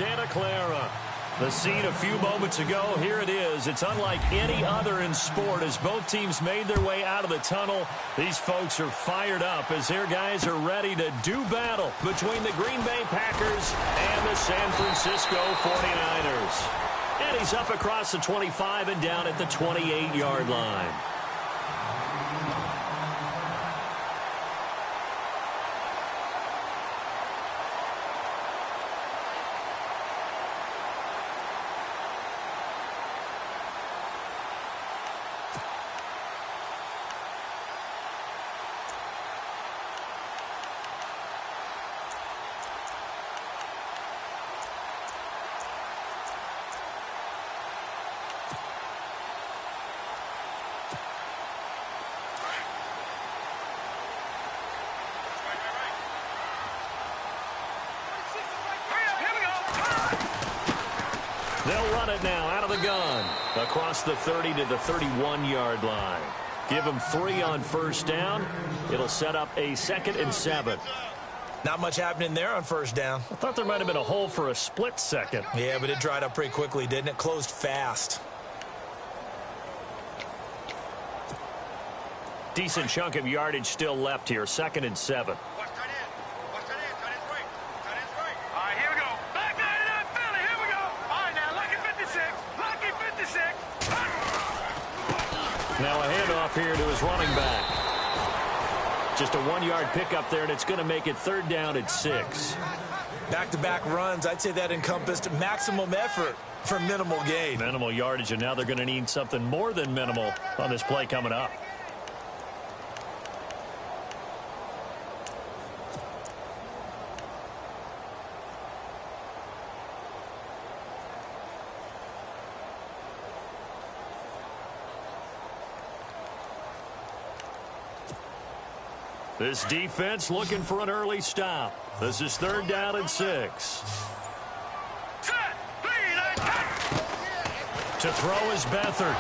Santa Clara. The scene a few moments ago, here it is. It's unlike any other in sport. As both teams made their way out of the tunnel, these folks are fired up as their guys are ready to do battle between the Green Bay Packers and the San Francisco 49ers. And he's up across the 25 and down at the 28-yard line. They'll run it now out of the gun across the 30 to the 31-yard line. Give them 3 on first down. It'll set up a 2nd and 7. Not much happening there on first down. I thought there might have been a hole for a split second. Yeah, but it dried up pretty quickly, didn't it? Closed fast. Decent chunk of yardage still left here. 2nd and 7. Now a handoff here to his running back. Just a 1-yard pickup there, and it's going to make it 3rd down at 6. Back-to-back runs, I'd say that encompassed maximum effort for minimal gain. Minimal yardage, and now they're going to need something more than minimal on this play coming up. This defense looking for an early stop. This is 3rd down and 6. To throw is Beathard.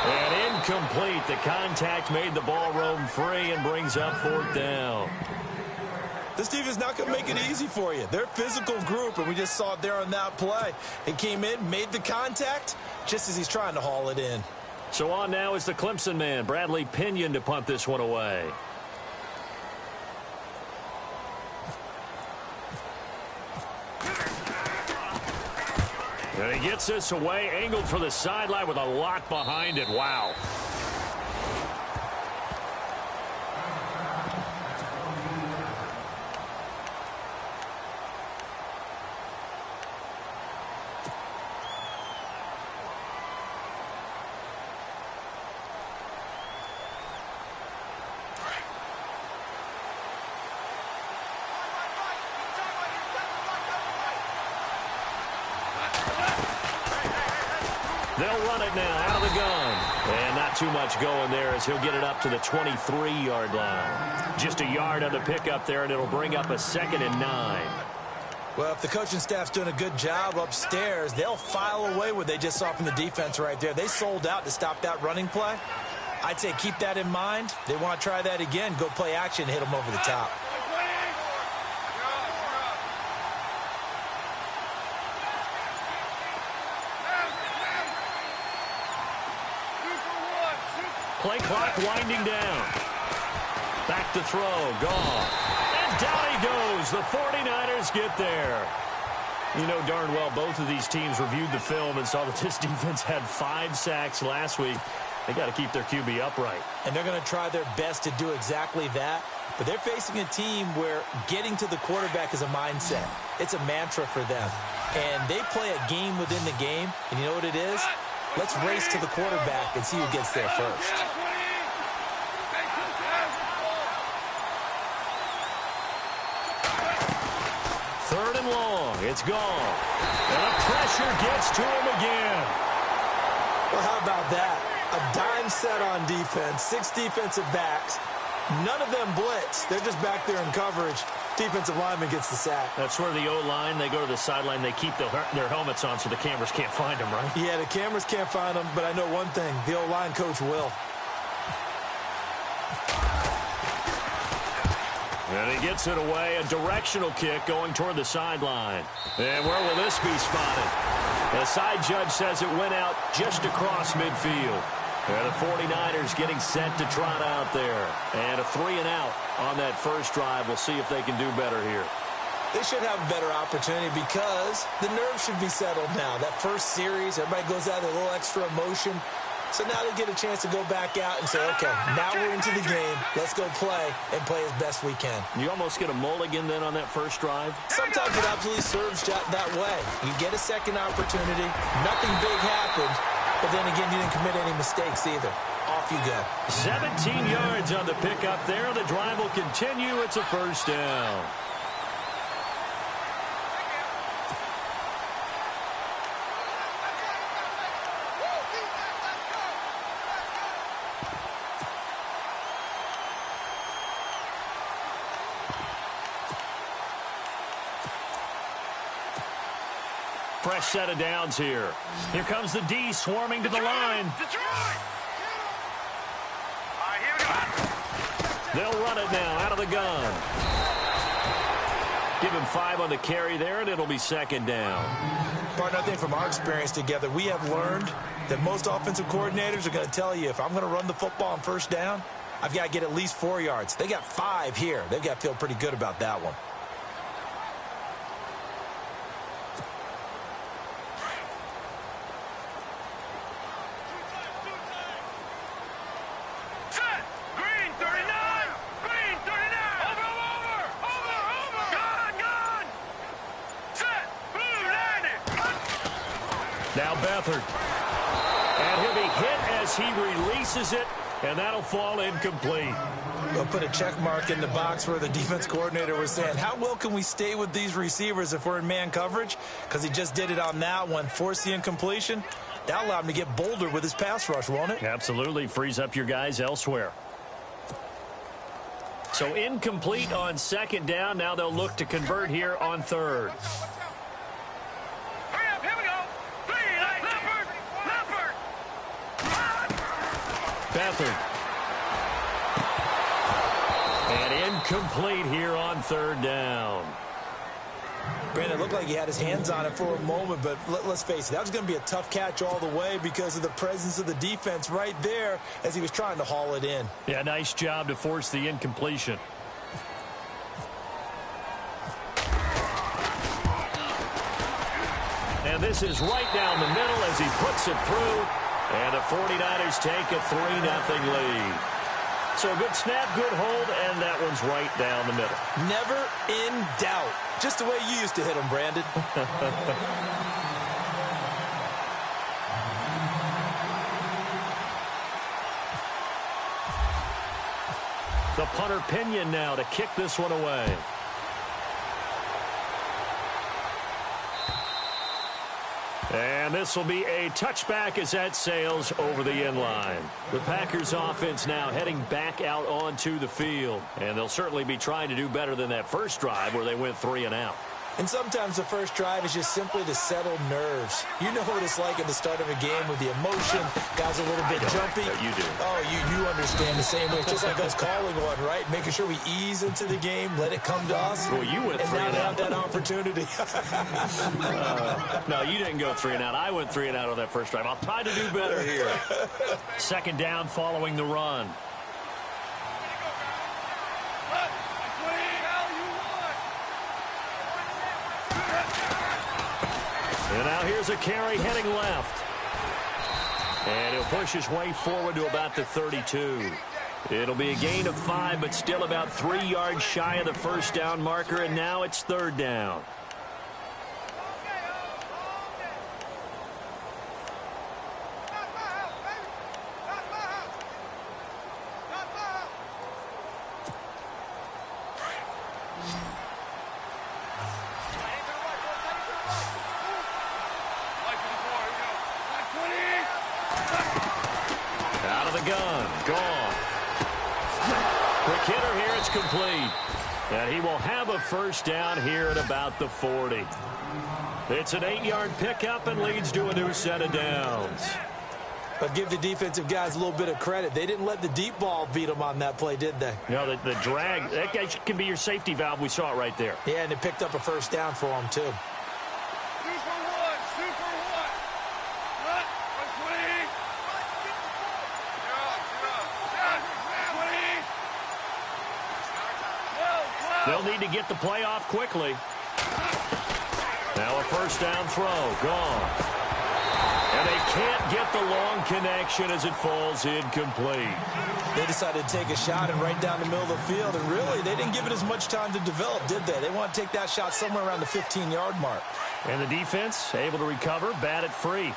And incomplete. The contact made the ball roam free and brings up 4th down. This defense not going to make it easy for you. They're a physical group, and we just saw it there on that play. It came in, made the contact, just as he's trying to haul it in. So on now is the Clemson man, Bradley Pinion, to punt this one away. And he gets this away, angled for the sideline with a lot behind it. Wow. They'll run it now out of the gun. And not too much going there as he'll get it up to the 23-yard line. Just a yard on the pickup there, and it'll bring up a 2nd and 9. Well, if the coaching staff's doing a good job upstairs, they'll file away what they just saw from the defense right there. They sold out to stop that running play. I'd say keep that in mind. They want to try that again. Go play action, hit them over the top. Play clock winding down. Back to throw. Goff. And down he goes. The 49ers get there. You know darn well both of these teams reviewed the film and saw that this defense had 5 sacks last week. They got to keep their QB upright. And they're going to try their best to do exactly that. But they're facing a team where getting to the quarterback is a mindset. It's a mantra for them. And they play a game within the game. And you know what it is? Let's race to the quarterback and see who gets there first. Third and long. It's gone. And the pressure gets to him again. Well, how about that? A dime set on defense. 6 defensive backs. None of them blitz. They're just back there in coverage. Defensive lineman gets the sack. That's where the O-line, they go to the sideline, they keep their helmets on so the cameras can't find them, right? Yeah, the cameras can't find them, but I know one thing. The O-line coach will. And he gets it away, a directional kick going toward the sideline. And where will this be spotted? The side judge says it went out just across midfield. And the 49ers getting set to trot out there. And a 3-and-out on that first drive. We'll see if they can do better here. They should have a better opportunity because the nerves should be settled now. That first series, everybody goes out with a little extra emotion. So now they get a chance to go back out and say, okay, now we're into the game. Let's go play and play as best we can. You almost get a mulligan then on that first drive? Sometimes it absolutely serves that way. You get a second opportunity. Nothing big happened. But then again, you didn't commit any mistakes either. Off you go. 17 yards on the pickup there. The drive will continue. It's a first down. Fresh set of downs here. Here comes the D swarming to the line. They'll run it now out of the gun. Give him 5 on the carry there, and it'll be second down. Partner, I think from our experience together, we have learned that most offensive coordinators are going to tell you, if I'm going to run the football on first down, I've got to get at least 4 yards. They got 5 here. They've got to feel pretty good about that one. Now Beathard. And he'll be hit as he releases it, and that'll fall incomplete. They'll put a check mark in the box where the defense coordinator was saying, how well can we stay with these receivers if we're in man coverage? Because he just did it on that one, forced the incompletion. That allowed him to get bolder with his pass rush, won't it? Absolutely. Frees up your guys elsewhere. So incomplete on second down. Now they'll look to convert here on third. Beathard. And incomplete here on third down. Brandon, it looked like he had his hands on it for a moment, but let's face it, that was going to be a tough catch all the way because of the presence of the defense right there as he was trying to haul it in. Yeah, nice job to force the incompletion. And this is right down the middle as he puts it through. And the 49ers take a 3-0 lead. So a good snap, good hold, and that one's right down the middle. Never in doubt. Just the way you used to hit them, Brandon. The punter Pinion now to kick this one away. And this will be a touchback as that sails over the end line. The Packers offense now heading back out onto the field. And they'll certainly be trying to do better than that first drive where they went 3-and-out. And sometimes the first drive is just simply to settle nerves. You know what it's like at the start of a game with the emotion. Guys a little bit jumpy. Yeah, you do. Oh, you understand the same way. It's just like us calling one, right? Making sure we ease into the game, let it come to us. Well, you went 3-and-out. And now they have that opportunity. No, you didn't go 3-and-out. I went 3-and-out on that first drive. I'll try to do better here. Second down following the run. And now here's a carry heading left. And he'll push his way forward to about the 32. It'll be a gain of 5, but still about 3 yards shy of the first down marker, and now it's third down. Complete. And he will have a first down here at about the 40. It's an 8-yard pickup and leads to a new set of downs. But give the defensive guys a little bit of credit. They didn't let the deep ball beat them on that play, did they? No, the drag, that guy can be your safety valve. We saw it right there. Yeah, and it picked up a first down for them, too. They'll need to get the play off quickly. Now a first down throw. Gone. And they can't get the long connection as it falls incomplete. They decided to take a shot and right down the middle of the field. And really, they didn't give it as much time to develop, did they? They want to take that shot somewhere around the 15-yard mark. And the defense able to recover, bat it free.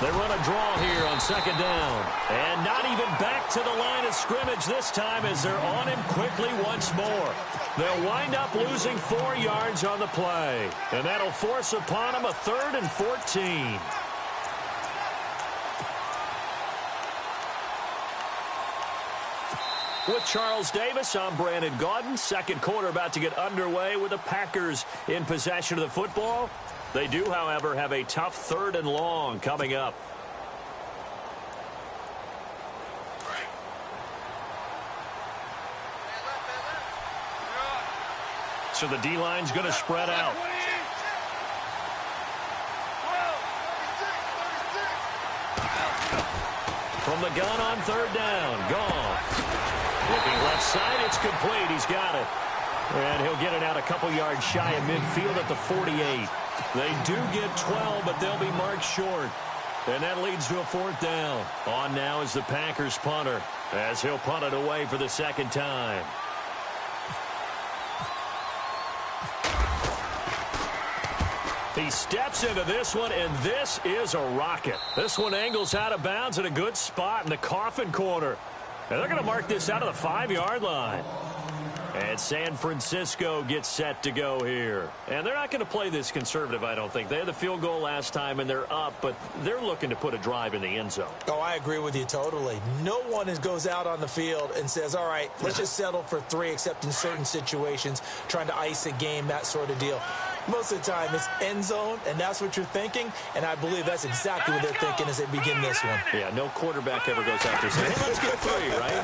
They run a draw here on second down. And not even back to the line of scrimmage this time as they're on him quickly once more. They'll wind up losing 4 yards on the play. And that'll force upon them a 3rd and 14. With Charles Davis, I'm Brandon Gaudin. Second quarter about to get underway with the Packers in possession of the football. They do, however, have a tough 3rd and long coming up. So the D-line's going to spread out. From the gun on 3rd down. Goff. Looking left side, it's complete. He's got it. And he'll get it out a couple yards shy of midfield at the 48. They do get 12, but they'll be marked short. And that leads to a 4th down. On now is the Packers punter as he'll punt it away for the second time. He steps into this one, and this is a rocket. This one angles out of bounds at a good spot in the coffin corner. And they're going to mark this out of the 5-yard line. And San Francisco gets set to go here. And they're not going to play this conservative, I don't think. They had the field goal last time, and they're up, but they're looking to put a drive in the end zone. Oh, I agree with you totally. No one goes out on the field and says, all right, let's just settle for 3, except in certain situations, trying to ice a game, that sort of deal. Most of the time, it's end zone, and that's what you're thinking, and I believe that's exactly what they're thinking as they begin this one. Yeah, no quarterback ever goes out there saying, hey, let's get 3, right?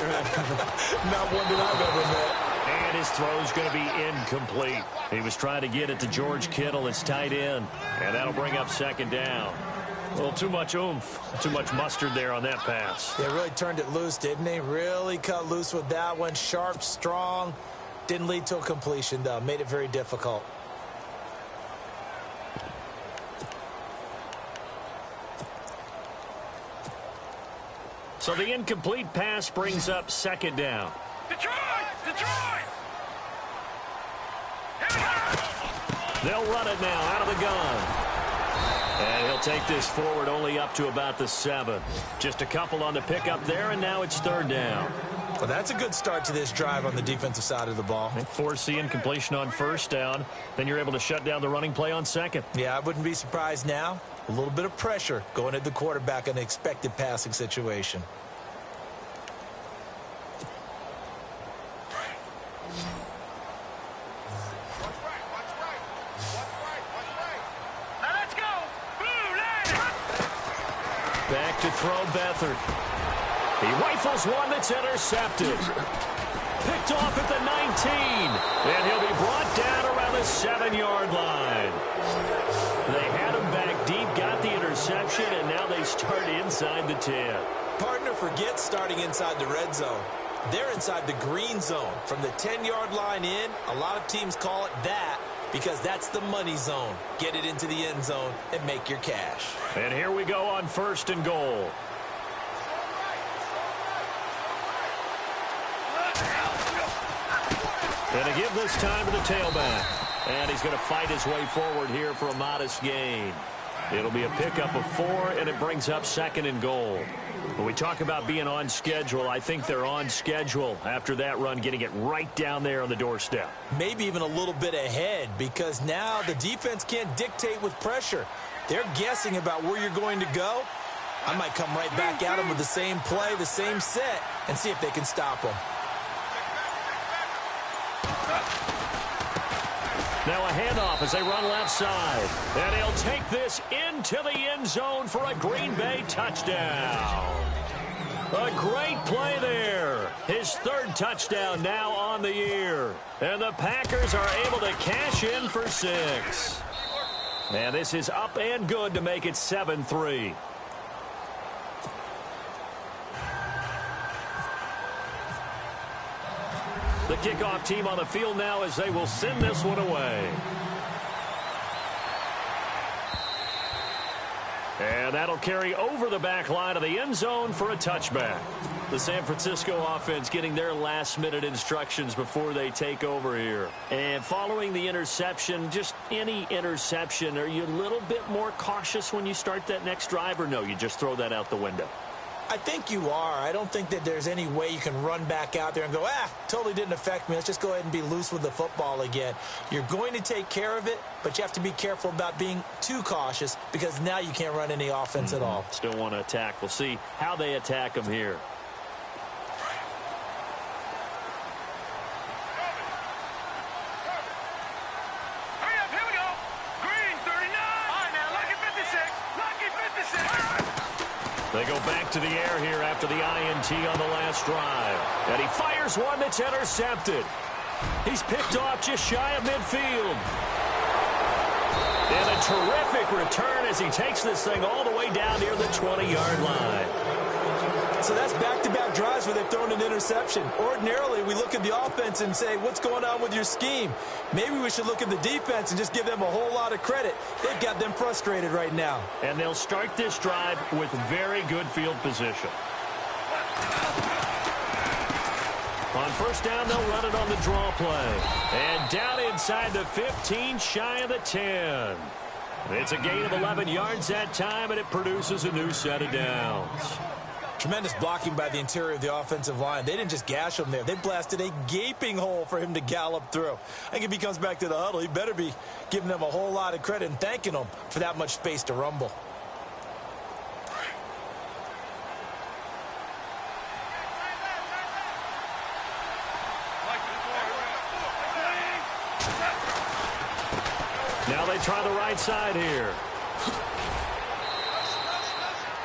Not one that I've ever met. And his throw's going to be incomplete. He was trying to get it to George Kittle, his tight end, and that'll bring up second down. A little too much oomph, too much mustard there on that pass. They really turned it loose, didn't they? Really cut loose with that one. Sharp, strong. Didn't lead to a completion, though. Made it very difficult. So the incomplete pass brings up second down. Detroit! They'll run it now out of the gun. And he'll take this forward only up to about the 7. Just a couple on the pickup there, and now it's 3rd down. Well, that's a good start to this drive on the defensive side of the ball. And force the incompletion on 1st down. Then you're able to shut down the running play on 2nd. Yeah, I wouldn't be surprised now. A little bit of pressure going at the quarterback in an expected passing situation. Back to throw Beathard. He rifles one that's intercepted. Picked off at the 19. And he'll be brought down around the 7-yard line. They had him back deep, got the interception, and now they start inside the 10. Partner, forget starting inside the red zone. They're inside the green zone. From the 10-yard line in, a lot of teams call it that because that's the money zone. Get it into the end zone and make your cash. And here we go on 1st and goal. And a give this time to the tailback. And he's going to fight his way forward here for a modest gain. It'll be a pickup of 4, and it brings up 2nd and goal. When we talk about being on schedule, I think they're on schedule after that run, getting it right down there on the doorstep. Maybe even a little bit ahead, because now the defense can't dictate with pressure. They're guessing about where you're going to go, I might come right back at them with the same play, the same set, and see if they can stop them. Now a handoff as they run left side. And he'll take this into the end zone for a Green Bay touchdown. A great play there. His third touchdown now on the year. And the Packers are able to cash in for 6. And this is up and good to make it 7-3. The kickoff team on the field now as they will send this one away. And that'll carry over the back line of the end zone for a touchback. The San Francisco offense getting their last-minute instructions before they take over here. And following the interception, just any interception, are you a little bit more cautious when you start that next drive, or no, you just throw that out the window? I think you are. I don't think that there's any way you can run back out there and go, totally didn't affect me. Let's just go ahead and be loose with the football again. You're going to take care of it, but you have to be careful about being too cautious because now you can't run any offense at all. Still want to attack. We'll see how they attack them here. They go back to the air here after the INT on the last drive. And he fires one that's intercepted. He's picked off just shy of midfield. And a terrific return as he takes this thing all the way down near the 20-yard line. So that's back-to-back drives where they've thrown an interception. Ordinarily, we look at the offense and say, what's going on with your scheme? Maybe we should look at the defense and just give them a whole lot of credit. They've got them frustrated right now. And they'll start this drive with very good field position. On first down, they'll run it on the draw play. And down inside the 15, shy of the 10. It's a gain of 11 yards that time, and it produces a new set of downs. Tremendous blocking by the interior of the offensive line. They didn't just gash him there. They blasted a gaping hole for him to gallop through. I think if he comes back to the huddle, he better be giving them a whole lot of credit and thanking them for that much space to rumble. Now they try the right side here.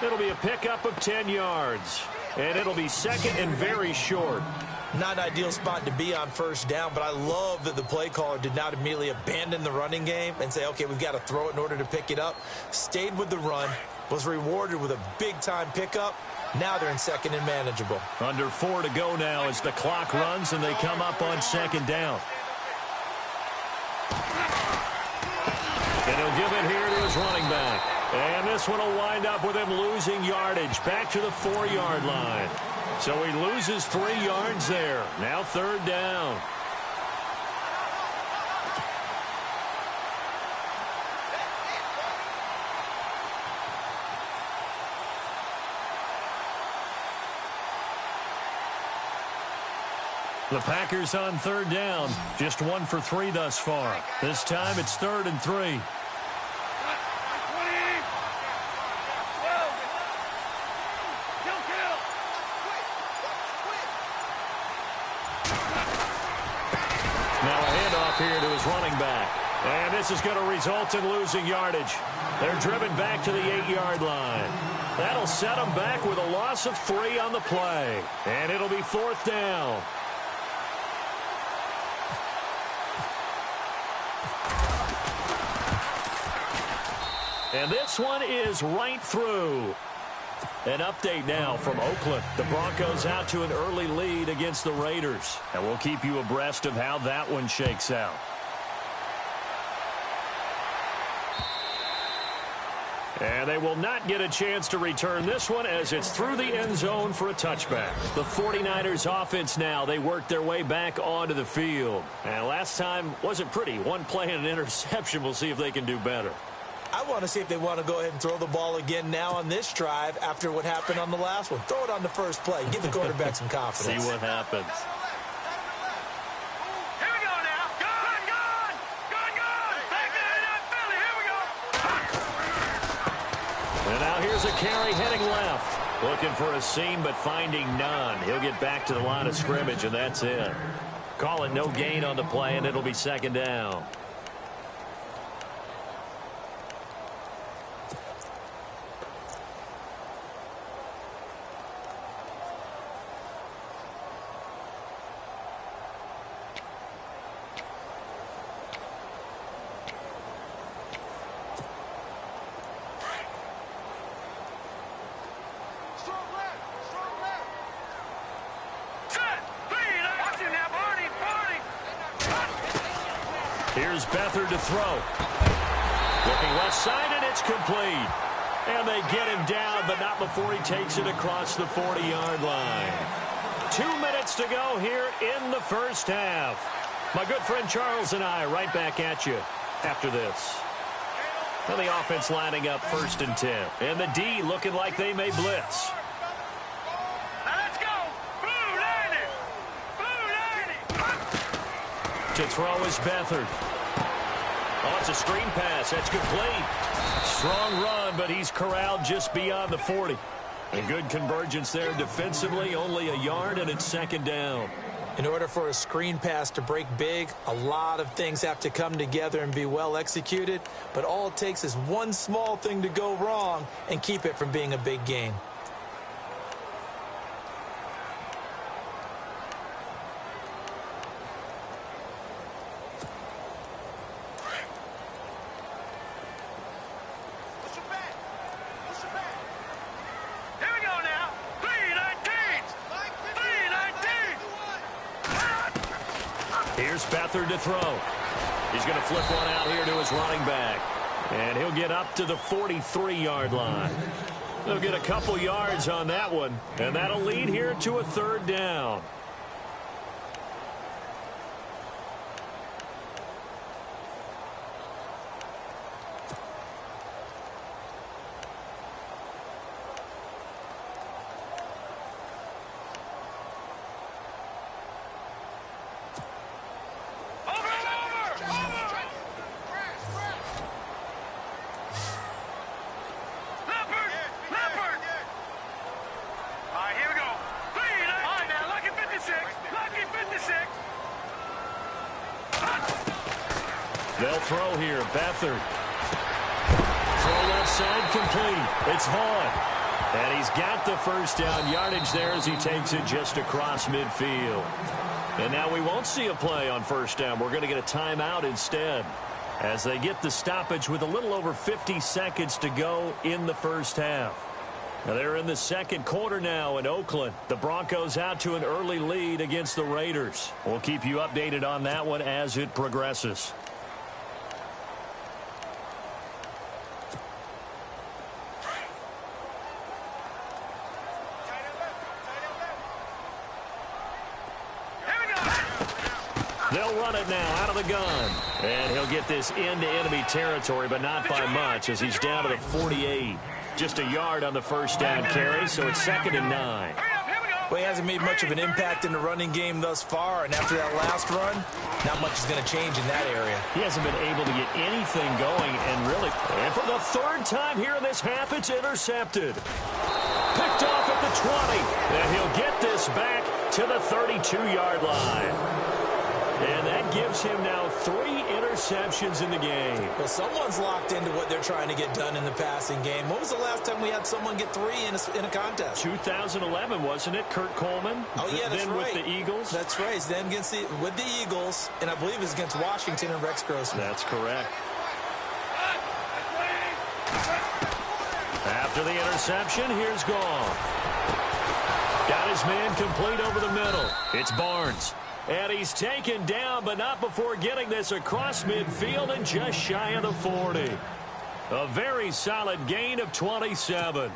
It'll be a pickup of 10 yards. And it'll be second and very short. Not an ideal spot to be on first down, but I love that the play caller did not immediately abandon the running game and say, okay, we've got to throw it in order to pick it up. Stayed with the run, was rewarded with a big-time pickup. Now they're in second and manageable. Under 4 to go now as the clock runs and they come up on second down. And he'll give it here to his running back. And this one will wind up with him losing yardage back to the 4-yard line. So he loses 3 yards there. Now third down. The Packers on third down. Just 1 for 3 thus far. This time it's 3rd and 3. Here to his running back. And this is going to result in losing yardage. They're driven back to the 8-yard line. That'll set them back with a loss of 3 on the play. And it'll be 4th down. And this one is right through. An update now from Oakland. The Broncos out to an early lead against the Raiders. And we'll keep you abreast of how that one shakes out. And they will not get a chance to return this one as it's through the end zone for a touchback. The 49ers offense now, they worked their way back onto the field. And last time wasn't pretty. One play and an interception. We'll see if they can do better. I want to see if they want to go ahead and throw the ball again now on this drive after what happened on the last one. Throw it on the first play. Give the quarterback some confidence. See what happens. Here we go now. Good. Take it in Philly. Here we go. And now here's a carry heading left. Looking for a seam, but finding none. He'll get back to the line of scrimmage, and that's it. Call it no gain on the play, and it'll be second down. Here's Beathard to throw. Looking left side, and it's complete. And they get him down, but not before he takes it across the 40-yard line. 2 minutes to go here in the first half. My good friend Charles and I right back at you after this. And the offense lining up 1st and 10. And the D looking like they may blitz. Now let's go. Blue 90. Blue 90. To throw is Beathard. Oh, it's a screen pass. That's complete. Strong run, but he's corralled just beyond the 40. A good convergence there defensively, only a yard, and it's second down. In order for a screen pass to break big, a lot of things have to come together and be well executed, but all it takes is one small thing to go wrong and keep it from being a big game. Here's Beathard to throw. He's going to flip one out here to his running back. And he'll get up to the 43-yard line. They'll get a couple yards on that one. And that'll lead here to a third down. They'll throw here. Beathard. Throw left side complete. It's Vaughn. And he's got the first down yardage there as he takes it just across midfield. And now we won't see a play on first down. We're going to get a timeout instead as they get the stoppage with a little over 50 seconds to go in the first half. Now they're in the second quarter now in Oakland. The Broncos out to an early lead against the Raiders. We'll keep you updated on that one as it progresses. They'll run it now out of the gun. And he'll get this into enemy territory, but not by much as he's down to the 48. Just a yard on the first down carry, so it's 2nd and 9. Well, he hasn't made much of an impact in the running game thus far, and after that last run, not much is going to change in that area. He hasn't been able to get anything going, and for the third time here in this half, it's intercepted. Picked off at the 20, and he'll get this back to the 32-yard line. And that gives him now 3 interceptions in the game. Well, someone's locked into what they're trying to get done in the passing game. When was the last time we had someone get 3 in a contest? 2011, wasn't it? Kurt Coleman? Oh, yeah, that's then right. With the Eagles? That's right. Then with the Eagles, and I believe it's against Washington and Rex Grossman. That's correct. After the interception, here's Goff. Got his man complete over the middle. It's Barnes. And he's taken down, but not before getting this across midfield and just shy of the 40. A very solid gain of 27.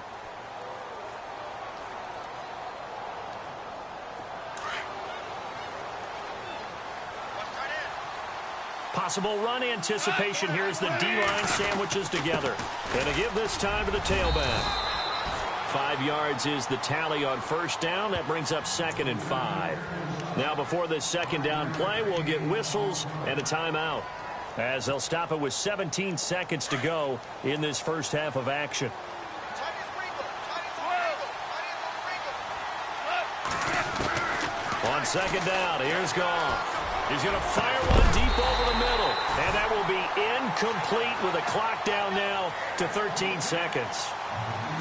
Possible run anticipation here as the D-line sandwiches together. And to give this time to the tailback. 5 yards is the tally on first down. That brings up 2nd and 5. Now before this second down play, we'll get whistles and a timeout as they'll stop it with 17 seconds to go in this first half of action. On second down, here's Goff. He's going to fire one deep over the middle. And that will be incomplete with the clock down now to 13 seconds.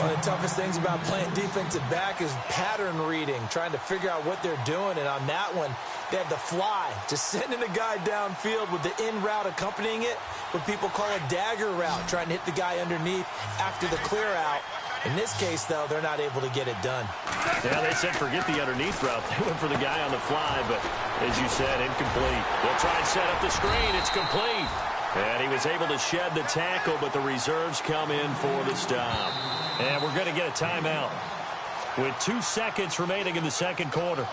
One of the toughest things about playing defensive back is pattern reading, trying to figure out what they're doing. And on that one, they had the fly, just sending a guy downfield with the in route accompanying it, what people call a dagger route, trying to hit the guy underneath after the clear out. In this case, though, they're not able to get it done. Yeah, they said forget the underneath route. They went for the guy on the fly, but as you said, incomplete. They'll try and set up the screen. It's complete. And he was able to shed the tackle, but the reserves come in for the stop. And we're going to get a timeout with 2 seconds remaining in the second quarter.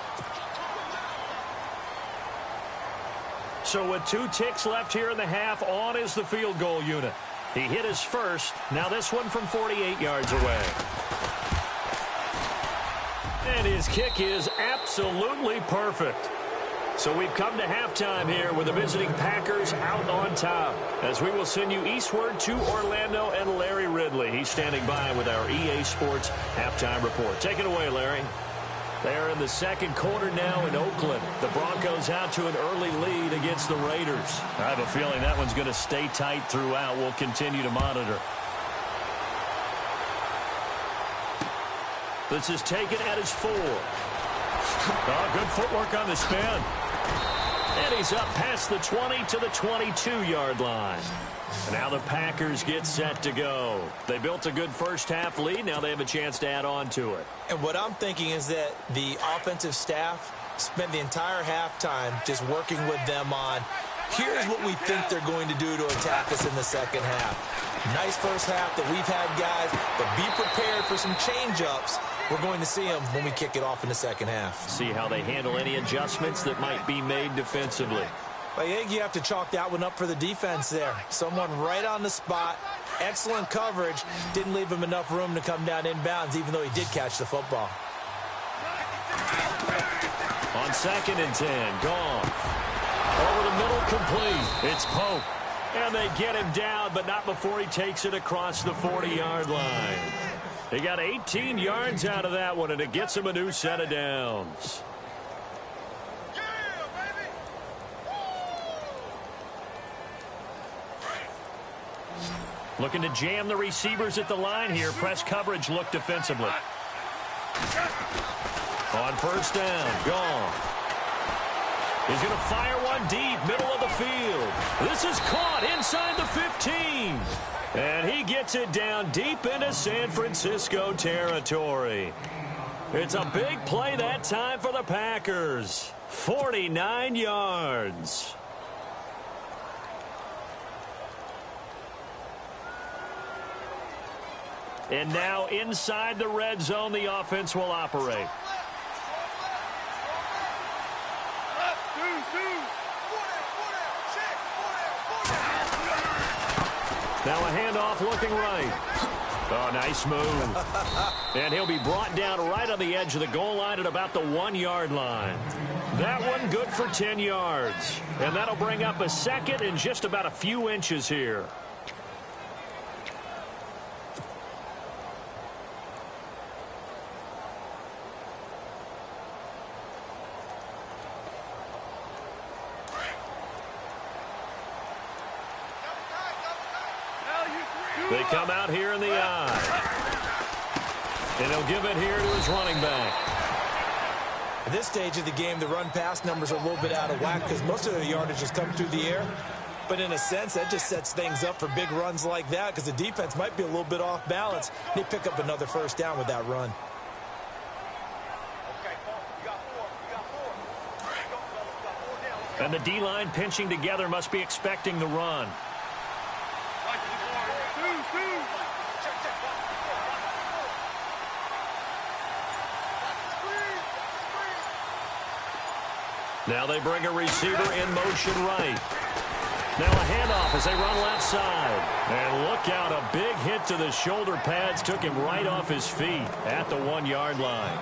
So with 2 ticks left here in the half, on is the field goal unit. He hit his first. Now this one from 48 yards away. And his kick is absolutely perfect. So we've come to halftime here with the visiting Packers out on top, as we will send you eastward to Orlando and Larry Ridley. He's standing by with our EA Sports halftime report. Take it away, Larry. They're in the second quarter now in Oakland. The Broncos out to an early lead against the Raiders. I have a feeling that one's going to stay tight throughout. We'll continue to monitor. This is taken at his 4. Oh, good footwork on the spin. And he's up past the 20 to the 22-yard line. Now the Packers get set to go. They built a good first-half lead. Now they have a chance to add on to it. And what I'm thinking is that the offensive staff spent the entire halftime just working with them on, here's what we think they're going to do to attack us in the second half. Nice first half that we've had, guys, but be prepared for some change-ups. We're going to see them when we kick it off in the second half. See how they handle any adjustments that might be made defensively. I think you have to chalk that one up for the defense there. Someone right on the spot. Excellent coverage. Didn't leave him enough room to come down inbounds, even though he did catch the football. On 2nd and 10, Goff. Over the middle, complete. It's Pope. And they get him down, but not before he takes it across the 40-yard line. He got 18 yards out of that one, and it gets him a new set of downs. Looking to jam the receivers at the line here. Press coverage look defensively. On first down, Goff. He's going to fire one deep, middle of the field. This is caught inside the 15. And he gets it down deep into San Francisco territory. It's a big play that time for the Packers. 49 yards. And now inside the red zone, the offense will operate. Now a handoff looking right. Oh, nice move. And he'll be brought down right on the edge of the goal line at about the 1-yard line. That one good for 10 yards. And that'll bring up a second and just about a few inches here. They come out here in the eye. And he'll give it here to his running back. At this stage of the game, the run-pass numbers are a little bit out of whack because most of their yardage has come through the air. But in a sense, that just sets things up for big runs like that because the defense might be a little bit off balance. They pick up another first down with that run. And the D-line pinching together must be expecting the run. Now they bring a receiver in motion right. Now a handoff as they run left side. And look out, a big hit to the shoulder pads took him right off his feet at the 1-yard line.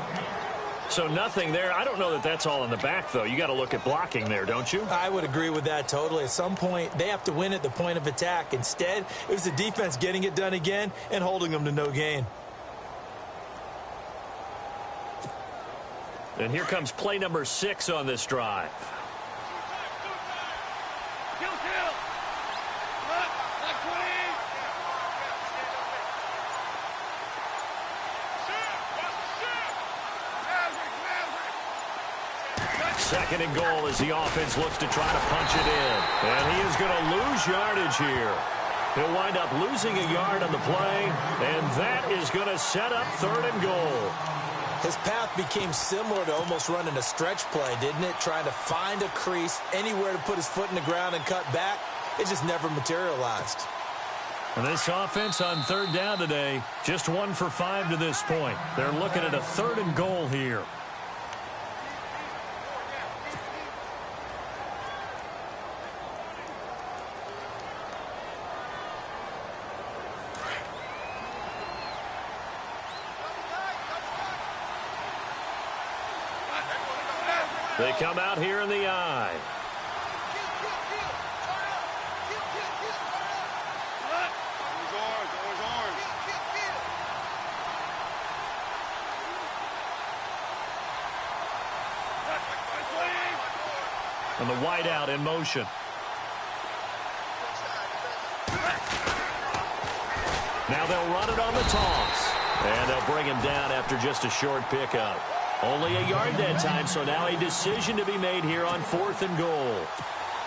So nothing there. I don't know that that's all in the back, though. You got to look at blocking there, don't you? I would agree with that totally. At some point, they have to win at the point of attack. Instead, it was the defense getting it done again and holding them to no gain. And here comes play number 6 on this drive. Second and goal as the offense looks to try to punch it in. And he is going to lose yardage here. He'll wind up losing a yard on the play, and that is going to set up third and goal. His path became similar to almost running a stretch play, didn't it? Trying to find a crease, anywhere to put his foot in the ground and cut back. It just never materialized. And this offense on third down today, just 1 for 5 to this point. They're looking at a third and goal here. They come out here in the eye. And the wideout in motion. Now they'll run it on the toss. And they'll bring him down after just a short pickup. Only a yard that time, so now a decision to be made here on 4th and goal.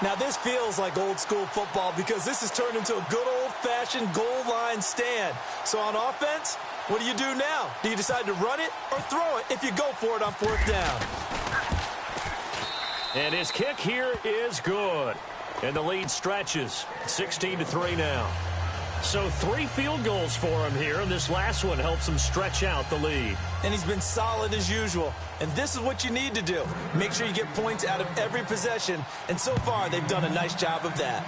Now this feels like old school football because this has turned into a good old-fashioned goal line stand. So on offense, what do you do now? Do you decide to run it or throw it if you go for it on 4th down? And his kick here is good. And the lead stretches. 16-3 now. So 3 field goals for him here, and this last one helps him stretch out the lead. And he's been solid as usual. And this is what you need to do. Make sure you get points out of every possession. And so far, they've done a nice job of that.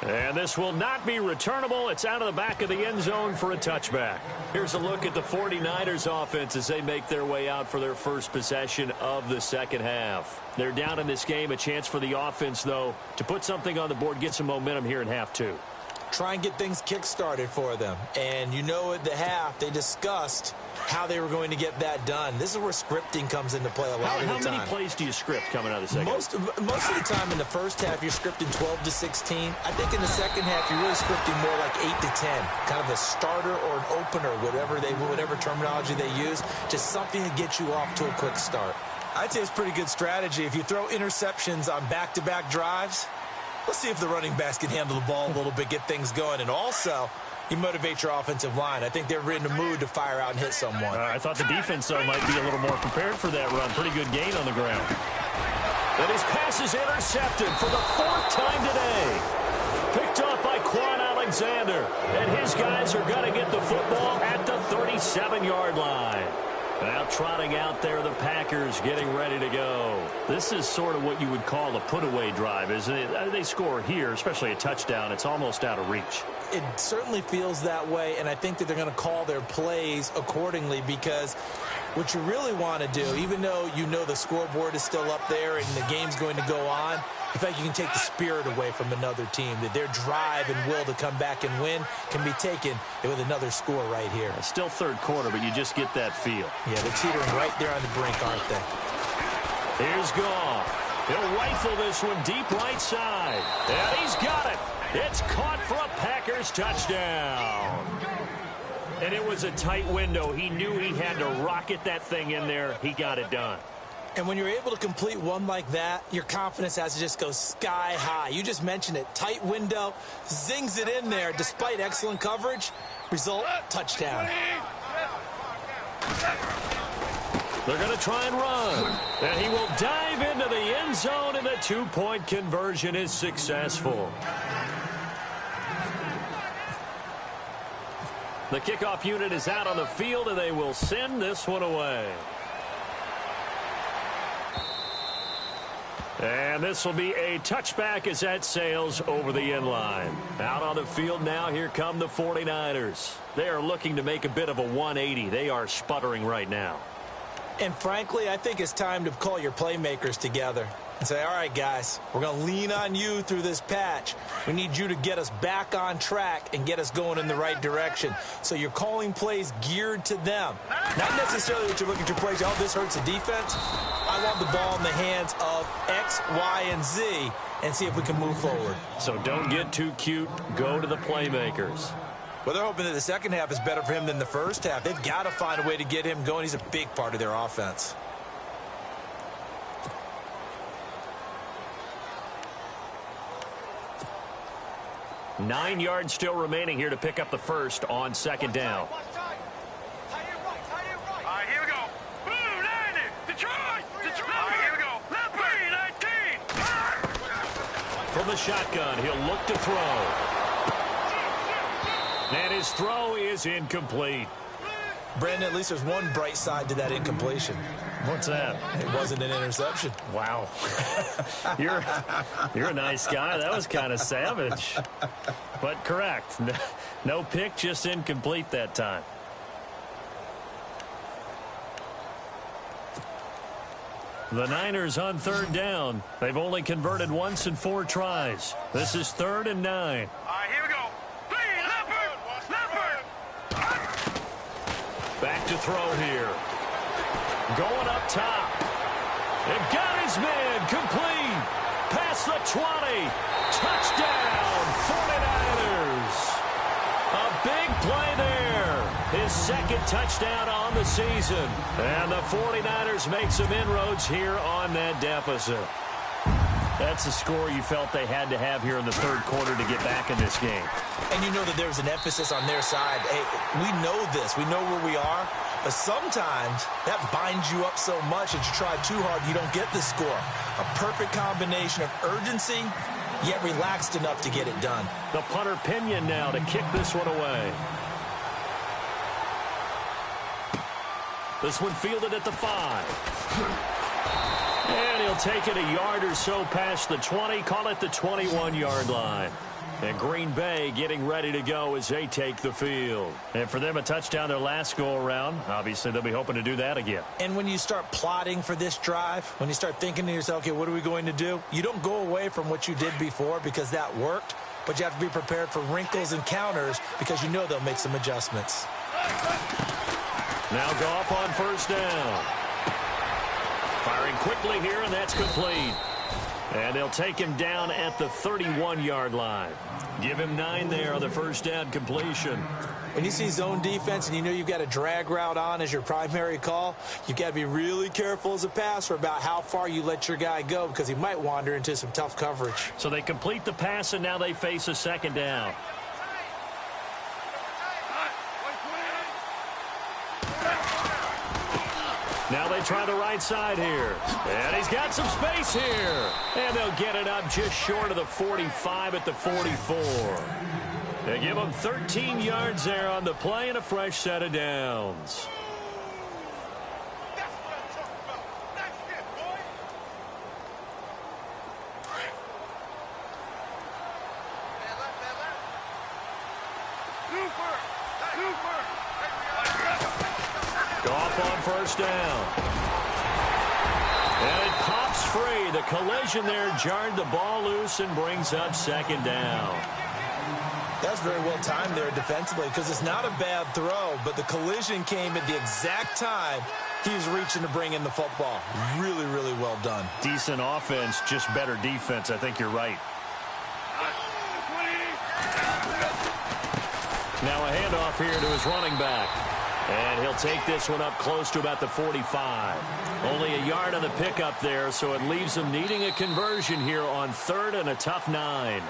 And this will not be returnable. It's out of the back of the end zone for a touchback. Here's a look at the 49ers offense as they make their way out for their first possession of the second half. They're down in this game. A chance for the offense, though, to put something on the board, get some momentum here in half 2. Try and get things kick-started for them. And you know at the half, they discussed how they were going to get that done. This is where scripting comes into play a lot of the time. How many plays do you script coming out of the second half? Most of the time in the first half, you're scripting 12 to 16. I think in the second half, you're really scripting more like 8 to 10. Kind of a starter or an opener, whatever terminology they use. Just something to get you off to a quick start. I'd say it's a pretty good strategy. If you throw interceptions on back-to-back drives, let's see if the running backs can handle the ball a little bit, get things going. And also, you motivate your offensive line. I think they're in the mood to fire out and hit someone. I thought the defense, though, might be a little more prepared for that run. Pretty good gain on the ground. And his pass is intercepted for the 4th time today. Picked off by Quan Alexander. And his guys are going to get the football at the 37-yard line. Now trotting out there, the Packers getting ready to go. This is sort of what you would call a put-away drive, isn't it? They score here, especially a touchdown. It's almost out of reach. It certainly feels that way, and I think that they're going to call their plays accordingly because what you really want to do, even though you know the scoreboard is still up there and the game's going to go on, in fact, you can take the spirit away from another team, that their drive and will to come back and win can be taken with another score right here. It's still third quarter, but you just get that feel. Yeah, they're teetering right there on the brink, aren't they? Here's Goff. He'll rifle this one deep right side. And he's got it. It's caught for a Packers touchdown. And it was a tight window. He knew he had to rocket that thing in there. He got it done. And when you're able to complete one like that, your confidence has to just go sky high. You just mentioned it. Tight window, zings it in there despite excellent coverage. Result, touchdown. They're going to try and run. And he will dive into the end zone, and the 2-point conversion is successful. The kickoff unit is out on the field, and they will send this one away. And this will be a touchback as that sails over the end line. Out on the field now, here come the 49ers. They are looking to make a bit of a 180. They are sputtering right now. And frankly, I think it's time to call your playmakers together. and say, all right, guys, we're going to lean on you through this patch. We need you to get us back on track and get us going in the right direction. So you're calling plays geared to them. Not necessarily that you're looking to plays, oh, this hurts the defense. I want the ball in the hands of X, Y, and Z and see if we can move forward. So don't get too cute. Go to the playmakers. Well, they're hoping that the second half is better for him than the first half. They've got to find a way to get him going. He's a big part of their offense. Nine yards still remaining here to pick up the first on second down. All right, here we go. Blue 90. Detroit. Detroit. All right, here we go. Left B 19. From the shotgun, he'll look to throw. And his throw is incomplete. Brandon, at least there's one bright side to that incompletion. What's that? It wasn't an interception. Wow. You're a nice guy. That was kind of savage. But correct. No pick, just incomplete that time. The Niners on third down. They've only converted once in 4 tries. This is 3rd and 9. All right, here we go. Back to throw here. Going up top. They've got his man complete. Past the 20. Touchdown, 49ers. A big play there. His second touchdown on the season. And the 49ers make some inroads here on that deficit. That's a score you felt they had to have here in the third quarter to get back in this game. And you know that there's an emphasis on their side. Hey, we know this. We know where we are. But sometimes that binds you up so much that you try too hard, you don't get the score. A perfect combination of urgency, yet relaxed enough to get it done. The punter Pinion now to kick this one away. This one fielded at the 5. And he'll take it a yard or so past the 20, call it the 21-yard line. And Green Bay getting ready to go as they take the field. And for them, a touchdown their last go-around. Obviously, they'll be hoping to do that again. And when you start plotting for this drive, when you start thinking to yourself, okay, what are we going to do? You don't go away from what you did before because that worked, but you have to be prepared for wrinkles and counters because you know they'll make some adjustments. Now Goff on first down. Firing quickly here, and that's complete. And they'll take him down at the 31-yard line. Give him 9 there on the first down completion. When you see zone defense and you know you've got a drag route on as your primary call, you've got to be really careful as a passer about how far you let your guy go because he might wander into some tough coverage. So they complete the pass, and now they face a second down. Now they try the right side here. And he's got some space here. And they'll get it up just short of the 45 at the 44. They give him 13 yards there on the play and a fresh set of downs. Goff on first down. And it pops free. The collision there jarred the ball loose and brings up second down. That's very well timed there defensively because it's not a bad throw, but the collision came at the exact time he was reaching to bring in the football. Really, really well done. Decent offense, just better defense. I think you're right. Now a handoff here to his running back. And he'll take this one up close to about the 45. Only a yard on the pickup there, so it leaves them needing a conversion here on 3rd and a tough 9.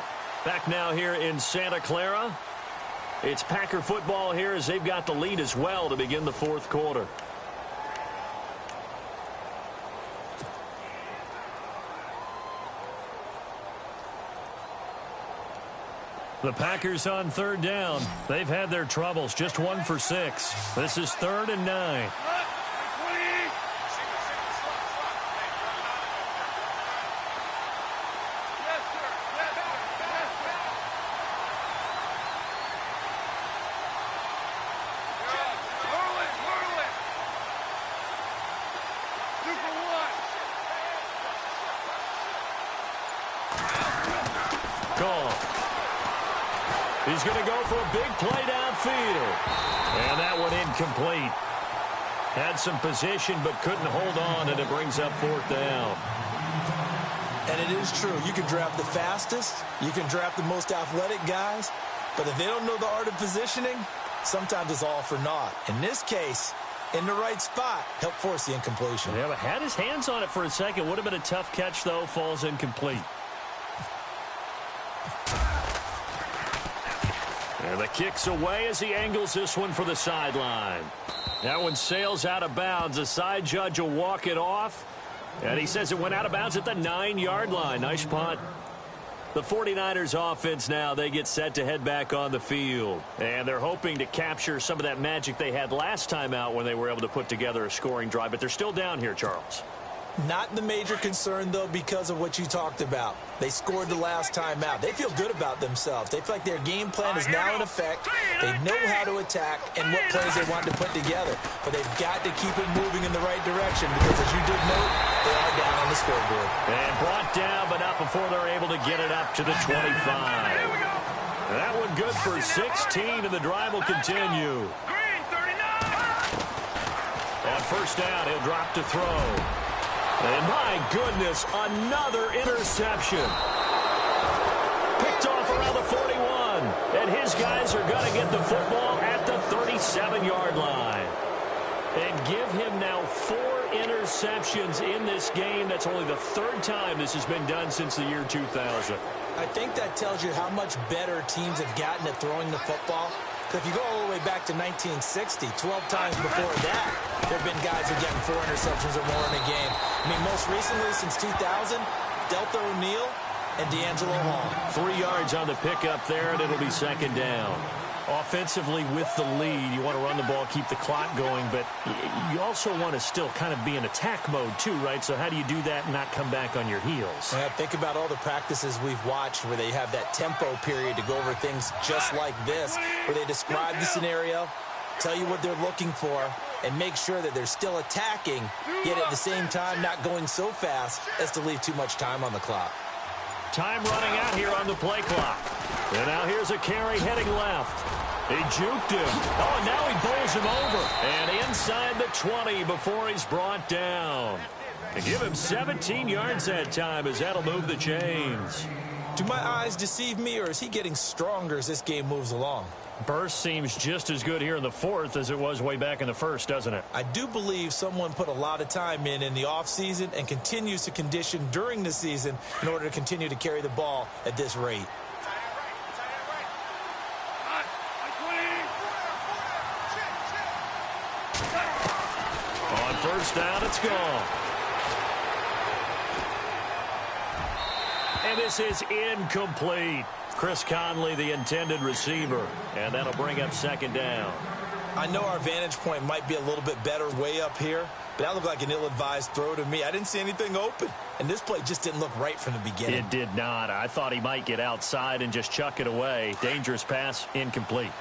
Back now here in Santa Clara. It's Packer football here as they've got the lead as well to begin the 4th quarter. The Packers on 3rd down. They've had their troubles, just 1 for 6. This is 3rd and 9. He's going to go for a big play downfield. And that one incomplete. Had some position but couldn't hold on, and it brings up 4th down. And it is true. You can draft the fastest. You can draft the most athletic guys. But if they don't know the art of positioning, sometimes it's all for naught. In this case, in the right spot, help force the incompletion. Yeah, but had his hands on it for a second. Would have been a tough catch, though. Falls incomplete. And the kick's away as he angles this one for the sideline. That one sails out of bounds. The side judge will walk it off. And he says it went out of bounds at the 9-yard line. Nice punt. The 49ers offense now, they get set to head back on the field. And they're hoping to capture some of that magic they had last time out when they were able to put together a scoring drive. But they're still down here, Charles. Not the major concern, though, because of what you talked about. They scored the last time out. They feel good about themselves. They feel like their game plan is now in effect. They know how to attack and what plays they want to put together. But they've got to keep it moving in the right direction because, as you did note, they are down on the scoreboard. And brought down, but not before they're able to get it up to the 25. That one good for 16, and the drive will continue. On 1st down, he'll drop to throw. And my goodness, another interception. Picked off around the 41. And his guys are going to get the football at the 37-yard line. And give him now 4 interceptions in this game. That's only the 3rd time this has been done since the year 2000. I think that tells you how much better teams have gotten at throwing the football. If you go all the way back to 1960, 12 times before that, there have been guys who are getting 4 interceptions or more in a game. I mean, most recently, since 2000, Delta O'Neal and D'Angelo Hall. 3 yards on the pickup there, and it'll be 2nd down. Offensively, with the lead, you want to run the ball, keep the clock going, but you also want to still kind of be in attack mode too, right? So how do you do that and not come back on your heels? Yeah, think about all the practices we've watched where they have that tempo period to go over things just like this, where they describe the scenario, tell you what they're looking for, and make sure that they're still attacking, yet at the same time not going so fast as to leave too much time on the clock. Time running out here on the play clock. And now here's a carry heading left. He juked him. Oh, and now he bowls him over. And inside the 20 before he's brought down. And give him 17 yards that time as that'll move the chains. Do my eyes deceive me, or is he getting stronger as this game moves along? Burst seems just as good here in the 4th as it was way back in the 1st, doesn't it? I do believe someone put a lot of time in the offseason and continues to condition during the season in order to continue to carry the ball at this rate. On 1st down, it's gone. And this is incomplete. Chris Conley, the intended receiver. And that'll bring up 2nd down. I know our vantage point might be a little bit better way up here, but that looked like an ill-advised throw to me. I didn't see anything open, and this play just didn't look right from the beginning. It did not. I thought he might get outside and just chuck it away. Dangerous pass, incomplete.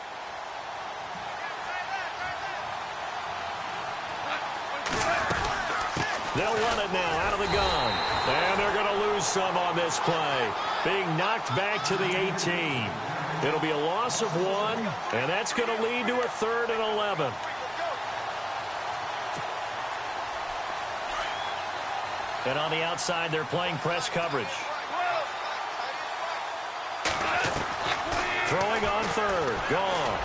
They'll run it now out of the gun. And they're going to lose some on this play. Being knocked back to the 18. It'll be a loss of 1, and that's going to lead to a 3rd and 11. And on the outside, they're playing press coverage. Throwing on 3rd. Gone.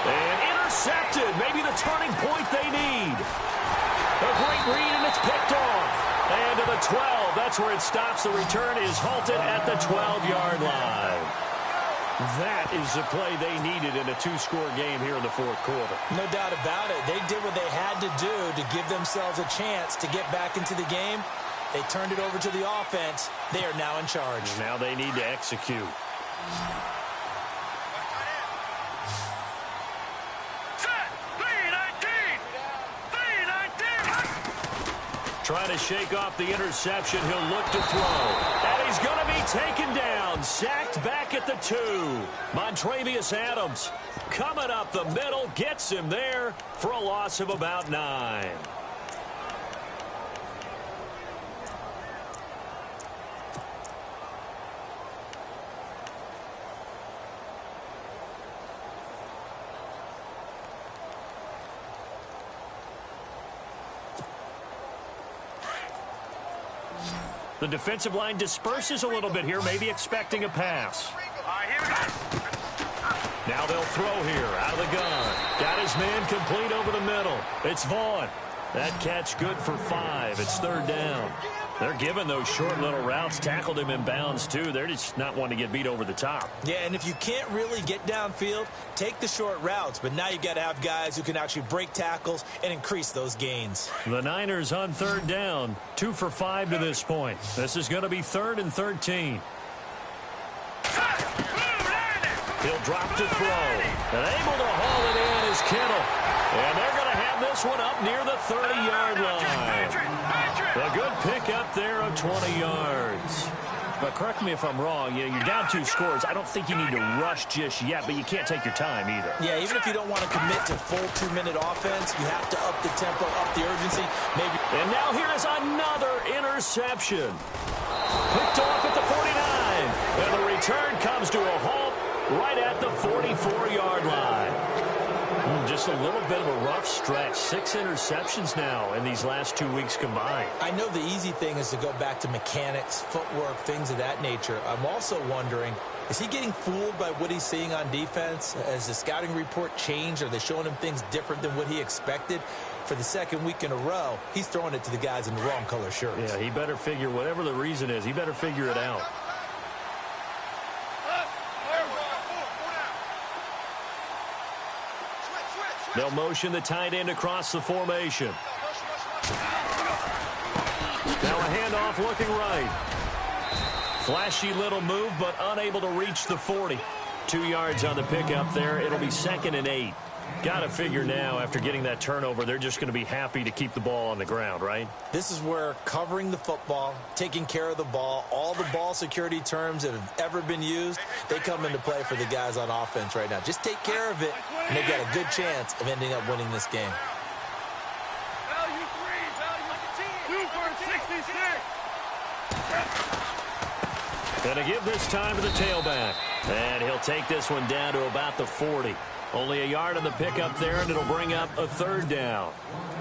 And intercepted. Maybe the turning point they need. A great read, and it's picked off. And to the 12. That's where it stops. The return is halted at the 12-yard line. That is the play they needed in a 2-score game here in the 4th quarter. No doubt about it. They did what they had to do to give themselves a chance to get back into the game. They turned it over to the offense. They are now in charge. Now they need to execute. Trying to shake off the interception. He'll look to throw. And he's going to be taken down. Sacked back at the 2. Montravius Adams coming up the middle. Gets him there for a loss of about 9. The defensive line disperses a little bit here, maybe expecting a pass. Here we go. Now they'll throw here out of the gun. Got his man complete over the middle. It's Vaughn. That catch good for 5. It's 3rd down. They're giving those short little routes. Tackled him in bounds, too. They're just not wanting to get beat over the top. Yeah, and if you can't really get downfield, take the short routes. But now you got to have guys who can actually break tackles and increase those gains. The Niners on 3rd down. 2 for 5 to this point. This is going to be 3rd and 13. He'll drop to throw. And able to haul it in is Kittle. And they're going to have this one up near the 30-yard line. A good pickup there of 20 yards. But correct me if I'm wrong, you're down 2 scores. I don't think you need to rush just yet, but you can't take your time either. Yeah, even if you don't want to commit to full 2-minute offense, you have to up the tempo, up the urgency. Maybe. And now here is another interception. Picked off at the 49. And the return comes to a halt right at the 44-yard line. Just a little bit of a rough stretch. 6 interceptions now in these last 2 weeks combined. I know the easy thing is to go back to mechanics, footwork, things of that nature. I'm also wondering, is he getting fooled by what he's seeing on defense? Has the scouting report changed? Are they showing him things different than what he expected? For the 2nd week in a row, he's throwing it to the guys in the wrong color shirts. Yeah, he better figure, whatever the reason is, he better figure it out. They'll motion the tight end across the formation. Now a handoff looking right. Flashy little move, but unable to reach the 40. 2 yards on the pickup there. It'll be 2nd and 8. Got to figure now, after getting that turnover, they're just going to be happy to keep the ball on the ground, right? This is where covering the football, taking care of the ball, all the ball security terms that have ever been used, they come into play for the guys on offense right now. Just take care of it, and they've got a good chance of ending up winning this game. Value 3, 2 for 66. Gonna give this time to the tailback. And he'll take this one down to about the 40. Only a yard on the pickup there, and it'll bring up a 3rd down.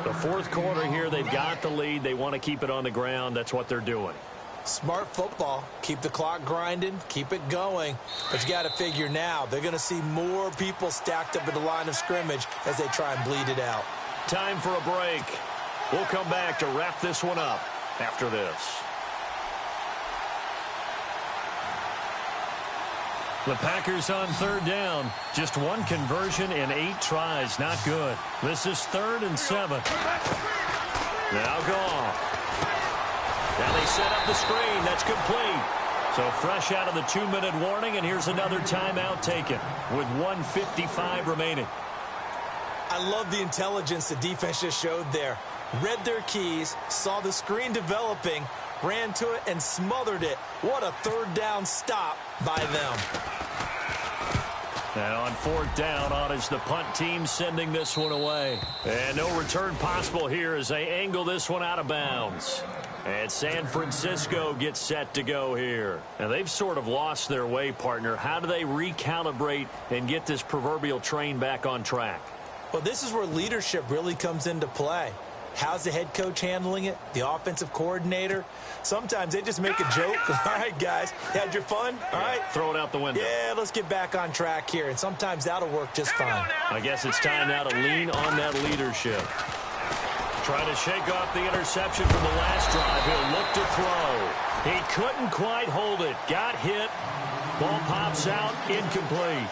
The 4th quarter here, they've got the lead. They want to keep it on the ground. That's what they're doing. Smart football. Keep the clock grinding. Keep it going. But you got to figure now, they're going to see more people stacked up at the line of scrimmage as they try and bleed it out. Time for a break. We'll come back to wrap this one up after this. The Packers on 3rd down. Just 1 conversion in 8 tries. Not good. This is 3rd and 7. Now Goff. Now they set up the screen. That's complete. So fresh out of the 2-minute warning, and here's another timeout taken with 1:55 remaining. I love the intelligence the defense just showed there. Read their keys, saw the screen developing, ran to it, and smothered it. What a 3rd down stop by them. Now on 4th down, on is the punt team sending this one away. And no return possible here as they angle this one out of bounds. And San Francisco gets set to go here. Now they've sort of lost their way, partner. How do they recalibrate and get this proverbial train back on track? Well, this is where leadership really comes into play. How's the head coach handling it? The offensive coordinator? Sometimes they just make a joke. All right, guys, had your fun? All right. Throw it out the window. Yeah, let's get back on track here. And sometimes that'll work just fine. I guess it's time now to lean on that leadership. Trying to shake off the interception from the last drive. He'll look to throw. He couldn't quite hold it. Got hit. Ball pops out. Incomplete.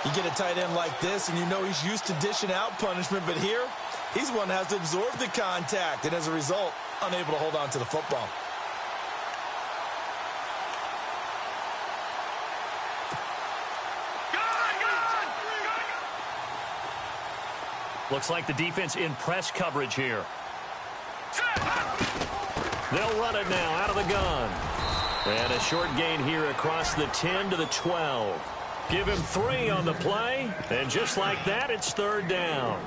You get a tight end like this, and you know he's used to dishing out punishment. But here, he's one that has to absorb the contact, and as a result, unable to hold on to the football. Looks like the defense in press coverage here. They'll run it now out of the gun. And a short gain here across the 10 to the 12. Give him 3 on the play. And just like that, it's 3rd down.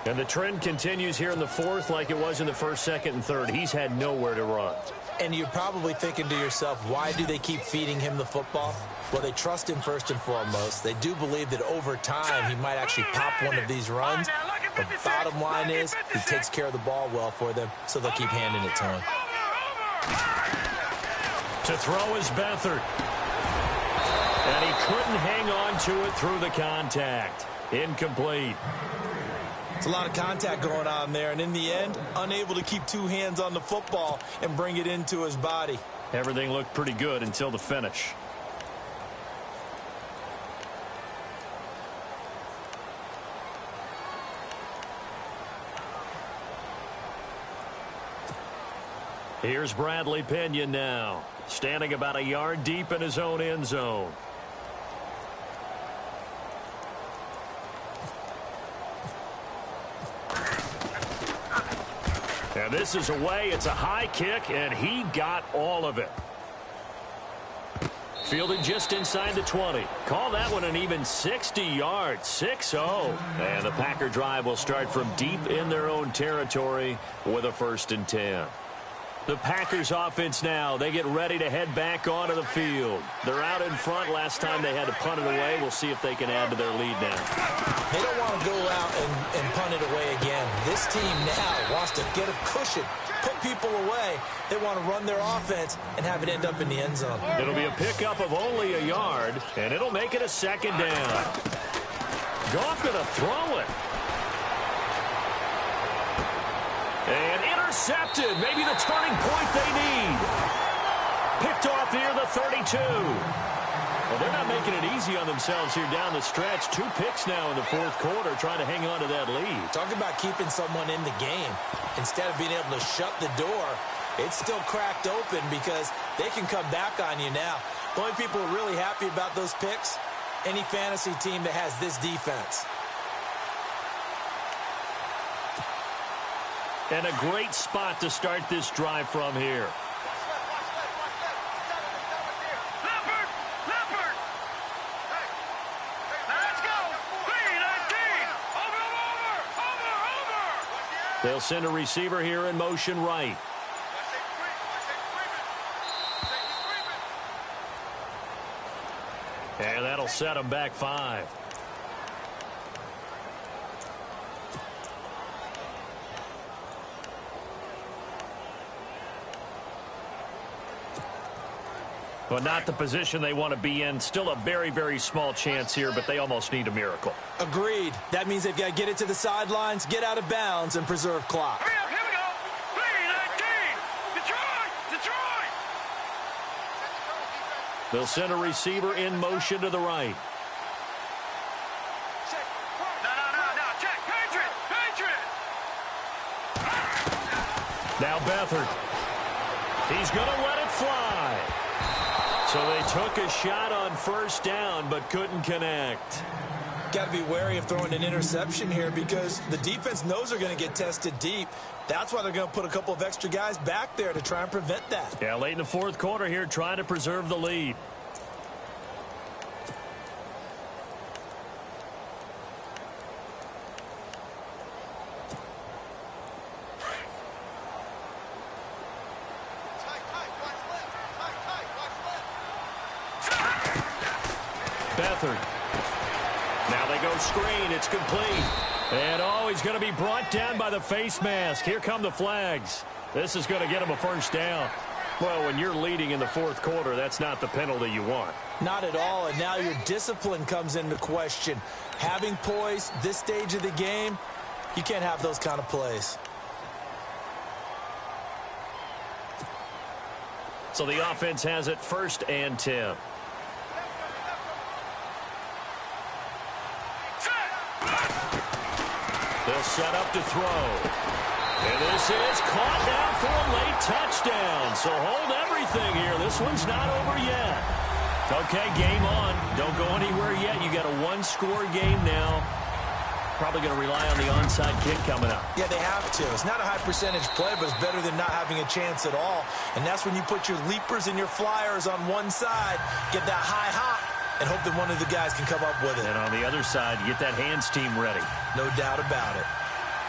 And the trend continues here in the 4th like it was in the 1st, 2nd, and 3rd. He's had nowhere to run. And you're probably thinking to yourself, why do they keep feeding him the football? Well, they trust him first and foremost. They do believe that over time he might actually pop one of these runs. But bottom line is he takes care of the ball well for them, so they'll keep handing it to him. To throw is Beathard. And he couldn't hang on to it through the contact. Incomplete. It's a lot of contact going on there, and in the end, unable to keep two hands on the football and bring it into his body. Everything looked pretty good until the finish. Here's Bradley Pinion now, standing about a yard deep in his own end zone. And this is away. It's a high kick, and he got all of it. Fielded just inside the 20. Call that one an even 60 yards, 6-0. And the Packer drive will start from deep in their own territory with a 1st and 10. The Packers offense now, they get ready to head back onto the field. They're out in front. Last time they had to punt it away. We'll see if they can add to their lead now. They don't want to go out and punt it away again. This team now wants to get a cushion, put people away. They want to run their offense and have it end up in the end zone. It'll be a pickup of only a yard, and it'll make it a 2nd down. Goff going to throw it. And intercepted. Maybe the turning point they need. Picked off here, the 32. Well, they're not making it easy on themselves here down the stretch. 2 picks now in the 4th quarter, trying to hang on to that lead. Talk about keeping someone in the game. Instead of being able to shut the door, it's still cracked open because they can come back on you now. The only people who are really happy about those picks, any fantasy team that has this defense. And a great spot to start this drive from here. Leopard! Let's go! 3-19! Over! They'll send a receiver here in motion right. And that'll set them back 5. Well, not the position they want to be in. Still a very, very small chance here, but they almost need a miracle. Agreed. That means they've got to get it to the sidelines, get out of bounds, and preserve clock. Hurry up, here we go! 3-19! Detroit! They'll send a receiver in motion to the right. No, check! Patriot! Now Beathard. He's going to let it fly. So they took a shot on 1st down, but couldn't connect. Got to be wary of throwing an interception here because the defense knows they're going to get tested deep. That's why they're going to put a couple of extra guys back there to try and prevent that. Yeah, late in the 4th quarter here, trying to preserve the lead. Beathard. Now they go screen. It's complete. And, he's going to be brought down by the face mask. Here come the flags. This is going to get him a 1st down. Well, when you're leading in the 4th quarter, that's not the penalty you want. Not at all, and now your discipline comes into question. Having poise this stage of the game, you can't have those kind of plays. So the offense has it 1st and 10. They'll set up to throw. And this is caught now for a late touchdown. So hold everything here. This one's not over yet. Okay, game on. Don't go anywhere yet. You got a 1-score game now. Probably going to rely on the onside kick coming up. Yeah, they have to. It's not a high percentage play, but it's better than not having a chance at all. And that's when you put your leapers and your flyers on one side, get that high hop, and hope that one of the guys can come up with it. And on the other side, get that hands team ready. No doubt about it.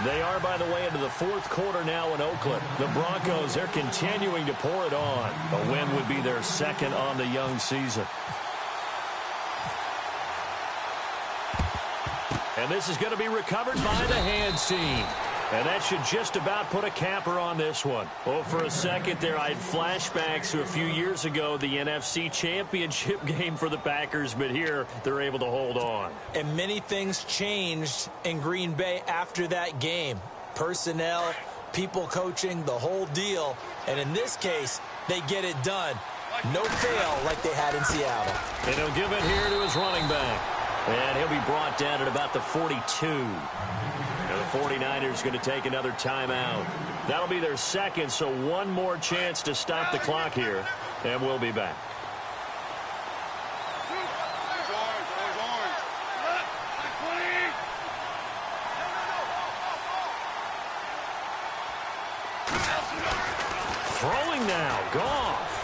They are, by the way, into the 4th quarter now in Oakland. The Broncos, they're continuing to pour it on. A win would be their 2nd on the young season. And this is going to be recovered by the hands team. And that should just about put a capper on this one. Well, for a second there, I had flashbacks to a few years ago, the NFC Championship game for the Packers, but here they're able to hold on. And many things changed in Green Bay after that game. Personnel, people coaching, the whole deal. And in this case, they get it done. No fail like they had in Seattle. And he'll give it here to his running back. And he'll be brought down at about the 42. And the 49ers going to take another timeout. That'll be their second, so one more chance to stop the clock here. And we'll be back. Throwing now, Goff.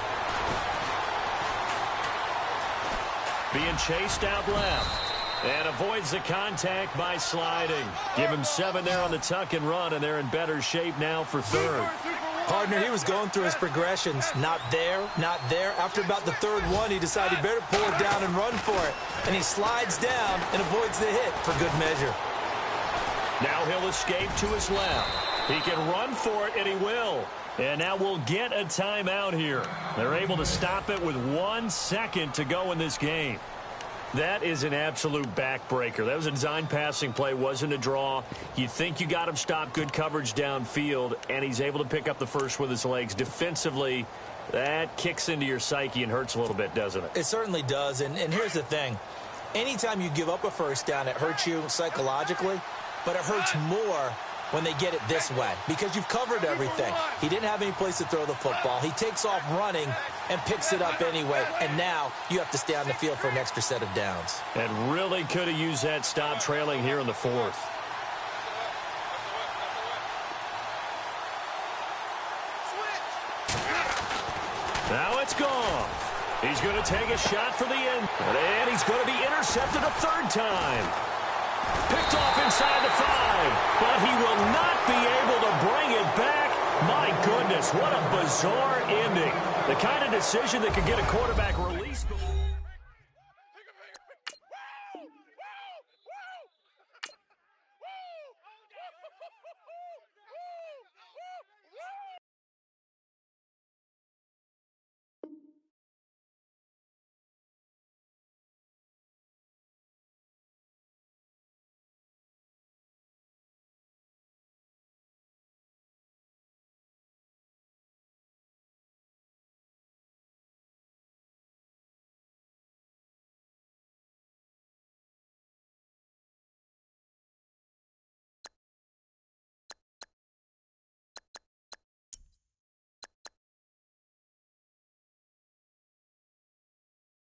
Being chased out left. And avoids the contact by sliding. Give him 7 there on the tuck and run, and they're in better shape now for third. Partner, he was going through his progressions. Not there, not there. After about the third one, he decided he better pull it down and run for it. And he slides down and avoids the hit for good measure. Now he'll escape to his left. He can run for it, and he will. And now we'll get a timeout here. They're able to stop it with 1 second to go in this game. That is an absolute backbreaker. That was a design passing play, wasn't a draw. You think you got him stopped, good coverage downfield, and he's able to pick up the first with his legs. Defensively, that kicks into your psyche and hurts a little bit, doesn't it? It certainly does, and here's the thing. Anytime you give up a first down, it hurts you psychologically, but it hurts more when they get it this way because you've covered everything. He didn't have any place to throw the football. He takes off running and picks it up anyway, and now you have to stay on the field for an extra set of downs. And really could have used that stop trailing here in the fourth. Now it's gone. He's going to take a shot for the end, and he's going to be intercepted a third time. Picked off inside the 5, but he will not be able to bring it back. My goodness, what a bizarre ending. The kind of decision that could get a quarterback released.